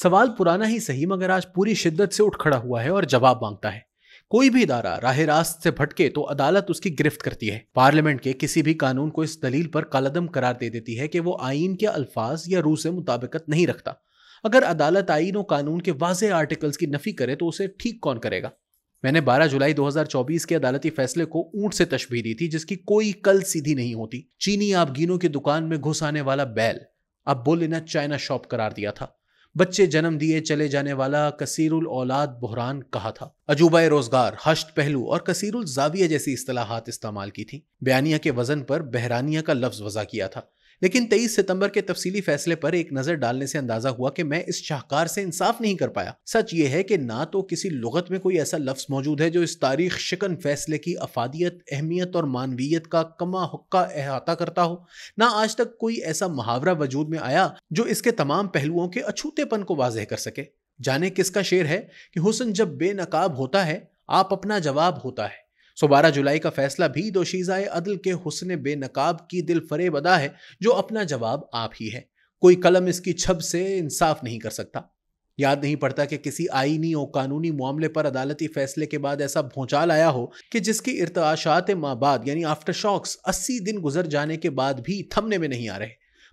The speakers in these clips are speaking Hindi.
सवाल पुराना ही सही मगर आज पूरी शिद्दत से उठ खड़ा हुआ है और जवाब मांगता है। कोई भी इदारा राह रास्त से भटके तो अदालत उसकी गिरफ्त करती है। पार्लियामेंट के किसी भी कानून को इस दलील पर कालादम करार दे देती है कि वो आईन के अल्फाज या रूह से मुताबिकत नहीं रखता। अगर अदालत आईन और कानून के वाज़े आर्टिकल्स की नफी करे तो उसे ठीक कौन करेगा। मैंने 12 जुलाई 2024 के अदालती फैसले को ऊंट से तशबीह दी थी जिसकी कोई कल सीधी नहीं होती। चीनी आपगीनों की दुकान में घुस आने वाला बैल अब bull in a China shop करार दिया था। बच्चे जन्म दिए चले जाने वाला कसीरुल औलाद बुहरान कहा था। अजूबा रोजगार, हश्त पहलू और कसीरुल जाविया जैसी इस्तिलाहात इस्तेमाल की थी। बयानिया के वजन पर बहरानिया का लफ्ज वज़ा किया था। लेकिन 23 सितंबर के तफसीली फैसले पर एक नजर डालने से अंदाजा हुआ कि मैं इस शाहकार से इंसाफ नहीं कर पाया। सच ये है कि ना तो किसी लुगत में कोई ऐसा लफ्ज मौजूद है जो इस तारीख शिकन फैसले की अफादियत, अहमियत और मानवीयत का कमा हुक्का अहाता करता हो, ना आज तक कोई ऐसा मुहावरा वजूद में आया जो इसके तमाम पहलुओं के अछूतेपन को वाज़ेह कर सके। जाने किसका शेर है कि हुस्न जब बेनकाब होता है आप अपना जवाब होता है। 12 जुलाई का फैसला भी दोशीज़ाए अदल के हुस्न बेनकाब की दिल फरेब अदा है जो अपना जवाब आप ही है। कोई कलम इसकी छब से इंसाफ नहीं कर सकता। याद नहीं पड़ता कि किसी आईनी और कानूनी मामले पर अदालती फैसले के बाद ऐसा भूचाल आया हो कि जिसकी इर्तआशात माबाद यानी आफ्टर शॉक्स 80 दिन गुजर जाने के बाद भी थमने में नहीं आ रहे।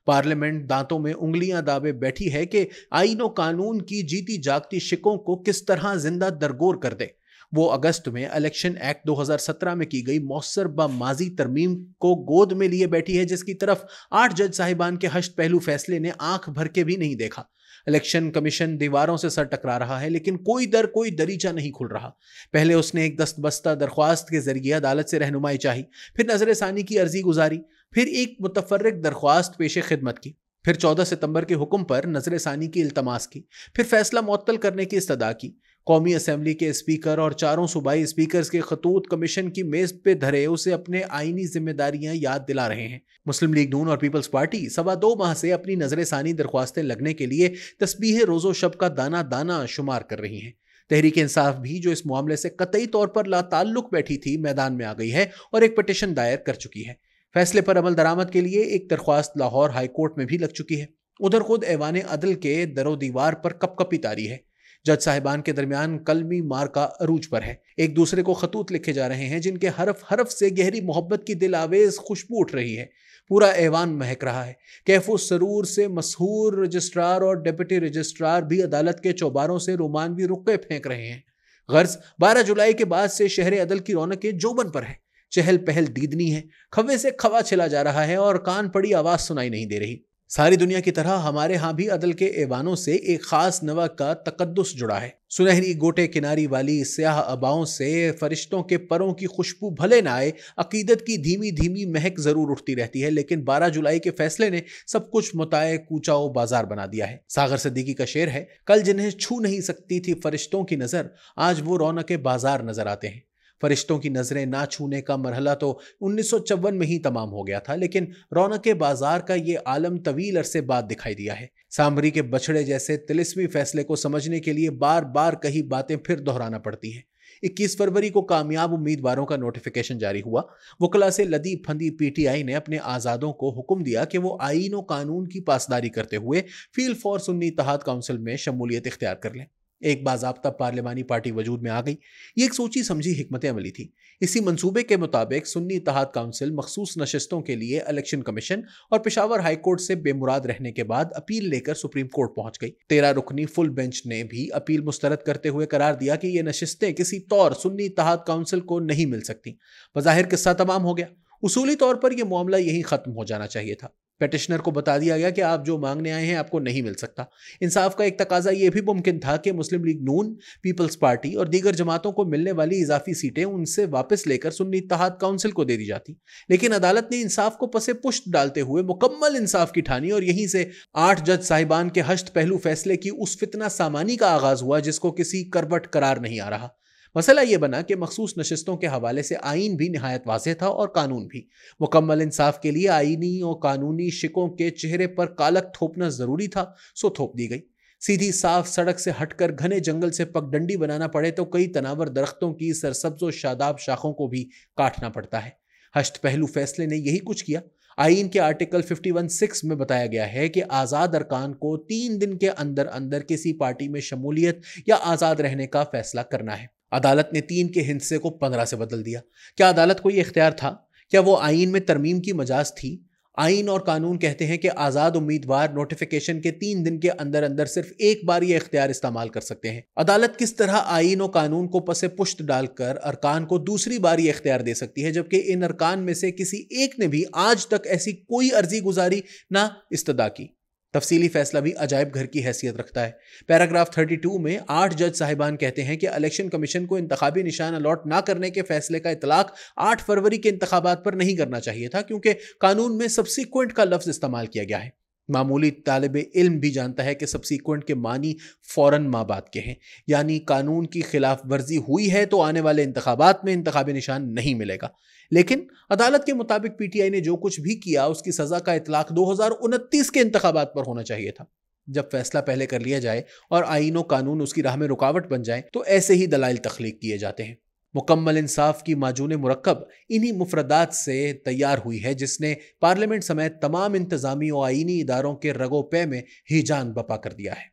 पार्लियामेंट दांतों में उंगलियां दाबे बैठी है कि आईन और कानून की जीती जागती शिकों को किस तरह जिंदा दरगोर कर दे। वो अगस्त में इलेक्शन एक्ट 2017 में की गई मौसर ब माजी तरमीम को गोद में लिए बैठी है जिसकी तरफ 8 जज साहिबान के हश्त पहलू फैसले ने आंख भर के भी नहीं देखा। इलेक्शन कमीशन दीवारों से सर टकरा रहा है लेकिन कोई दरीचा नहीं खुल रहा। पहले उसने एक दस्तबस्ता दरख्वास्त के जरिए अदालत से रहनुमाई चाही, फिर नजर सानी की अर्जी गुजारी, फिर एक मुतफर्रिक दरख्वास्त पेश खिदमत की, फिर 14 सितंबर के हुक्म पर नजर सानी की इल्तमास की, फिर फैसला मुअत्तल करने की इस्तदा की। कौमी असम्बली के स्पीकर और चारों सूबाई स्पीकर्स के खतूत कमीशन की मेज पे धरे उसे अपने आईनी जिम्मेदारियां याद दिला रहे हैं। मुस्लिम लीग नून और पीपल्स पार्टी 2.25 माह से अपनी नजर सानी दरख्वास्तें लगने के लिए तस्बीह रोजो शब का दाना दाना शुमार कर रही हैं। तहरीक इंसाफ भी जो इस मामले से कतई तौर पर लाताल्लुक बैठी थी मैदान में आ गई है और एक पिटीशन दायर कर चुकी है। फैसले पर अमल दरामद के लिए एक दरख्वास्त लाहौर हाई कोर्ट में भी लग चुकी है। उधर खुद ऐवान अदल के दरो दीवार पर कपकपी तारी है। जज साहिबान के दरमियान कलमी मार का अरूज पर है। एक दूसरे को खतूत लिखे जा रहे हैं जिनके हरफ हरफ से गहरी मोहब्बत की दिल आवेज खुशबू उठ रही है। पूरा ऐवान महक रहा है। कैफो सरूर से मशहूर रजिस्ट्रार और डिप्टी रजिस्ट्रार भी अदालत के चौबारों से रोमानवी रुक्के फेंक रहे हैं। गर्ज 12 जुलाई के बाद से शहर अदल की रौनकें जोबन पर है। चहल पहल दीदनी है। खवे से खवा छिला जा रहा है और कान पड़ी आवाज सुनाई नहीं दे रही। सारी दुनिया की तरह हमारे यहाँ भी अदल के ऐवानों से एक खास नवा का तकद्दुस जुड़ा है। सुनहरी गोटे किनारी वाली स्याह अबाओं से फरिश्तों के परों की खुशबू भले ना आए, अकीदत की धीमी धीमी महक जरूर उठती रहती है। लेकिन 12 जुलाई के फैसले ने सब कुछ मुताए कूचाओ बाजार बना दिया है। सागर सिद्दीकी का शेर है, कल जिन्हें छू नहीं सकती थी फरिश्तों की नजर, आज वो रौनक बाजार नजर आते हैं। फरिश्तों की नजरें ना छूने का मरहला तो 1954 में ही तमाम हो गया था, लेकिन रौनक बाजार का ये आलम तवील अरसे बाद दिखाई दिया है। सांभरी के बछड़े जैसे तिलिस्मी फैसले को समझने के लिए बार बार कही बातें फिर दोहराना पड़ती हैं। 21 फरवरी को कामयाब उम्मीदवारों का नोटिफिकेशन जारी हुआ। वकला से लदी फंदी पीटीआई ने अपने आज़ादों को हुक्म दिया कि वो आईन और कानून की पासदारी करते हुए field for Sunni Ittehad council में शमूलियत इख्तियार कर लें। एक बाज़ाब्ता पार्लिमानी पार्टी वजूद में आ गई। ये एक सोची समझी हिकमत अमली थी। इसी मंसूबे के मुताबिक सुन्नी इत्तेहाद काउंसिल मखसूस नशिस्तों के लिए इलेक्शन कमीशन और पेशावर हाई कोर्ट से बेमुराद रहने के बाद अपील लेकर सुप्रीम कोर्ट पहुंच गई। 13 रुकनी फुल बेंच ने भी अपील मुस्तरद करते हुए करार दिया कि ये नशिस्तें किसी तौर सुन्नी इत्तेहाद काउंसिल को नहीं मिल सकती। बज़ाहिर किस्सा तमाम हो गया। उसूली तौर पर यह मामला यहीं खत्म हो जाना चाहिए था। पेटिशनर को बता दिया गया कि आप जो मांगने आए हैं आपको नहीं मिल सकता। इंसाफ का एक तकाजा यह भी मुमकिन था कि मुस्लिम लीग नून, पीपल्स पार्टी और दीगर जमातों को मिलने वाली इजाफी सीटें उनसे वापस लेकर सुन्नी इत्तेहाद काउंसिल को दे दी जाती। लेकिन अदालत ने इंसाफ को पसे पुश्त डालते हुए मुकम्मल इंसाफ की ठानी और यहीं से 8 जज साहिबान के हश्त पहलू फैसले की उस फितना सामानी का आगाज हुआ जिसको किसी करवट करार नहीं आ रहा। मसला यह बना कि मखसूस नशिस्तों के हवाले से आइन भी निहायत वाज़ेह था और कानून भी। मुकम्मल इंसाफ के लिए आइनी और कानूनी शिकों के चेहरे पर कालक थोपना जरूरी था, सो थोप दी गई। सीधी साफ सड़क से हटकर घने जंगल से पगडंडी बनाना पड़े तो कई तनावर दरख्तों की सरसब्ज़ शादाब शाखों को भी काटना पड़ता है। हश्त पहलू फैसले ने यही कुछ किया। आईन के आर्टिकल 51(6) में बताया गया है कि आजाद अरकान को 3 दिन के अंदर अंदर किसी पार्टी में शमूलियत या आजाद रहने का फैसला करना है। अदालत ने 3 के हिस्से को 15 से बदल दिया। क्या अदालत को यह इख्तियार था? क्या वो आईन में तरमीम की मजाज थी? आईन और कानून कहते हैं कि आजाद उम्मीदवार नोटिफिकेशन के 3 दिन के अंदर अंदर सिर्फ एक बार यह इख्तियार इस्तेमाल कर सकते हैं। अदालत किस तरह आईन और कानून को पसे पुश्त डालकर अरकान को दूसरी बार यह इख्तियार दे सकती है, जबकि इन अरकान में से किसी एक ने भी आज तक ऐसी कोई अर्जी गुजारी ना इस्तदा की। तफसीली फैसला भी अजायब घर की हैसियत रखता है। पैराग्राफ 32 में 8 जज साहिबान कहते हैं कि इलेक्शन कमीशन को इंतखाबी निशान अलॉट ना करने के फैसले का इतलाक 8 फरवरी के इंतखाबात पर नहीं करना चाहिए था, क्योंकि कानून में सब्सिक्वेंट का लफ्ज इस्तेमाल किया गया है। मामूली तालिबे इल्म भी जानता है कि सब्सिक्वेंट के मानी फौरन माँ बाप के हैं, यानी कानून की खिलाफ वर्जी हुई है तो आने वाले इंतखाबात में इंतखाबी निशान नहीं मिलेगा। लेकिन अदालत के मुताबिक पीटीआई ने जो कुछ भी किया उसकी सजा का इतलाक 2029 के इंतखाबात पर होना चाहिए था। जब फैसला पहले कर लिया जाए और आईन और कानून उसकी राह में रुकावट बन जाए तो ऐसे ही दलाइल तख्लीक किए जाते हैं। मुकम्मल इंसाफ की माजून मुरक्कब इन्हीं मुफरदात से तैयार हुई है, जिसने पार्लियामेंट समेत तमाम इंतजामी और आईनी इदारों के रगो पे में हिजान बपा कर दिया है।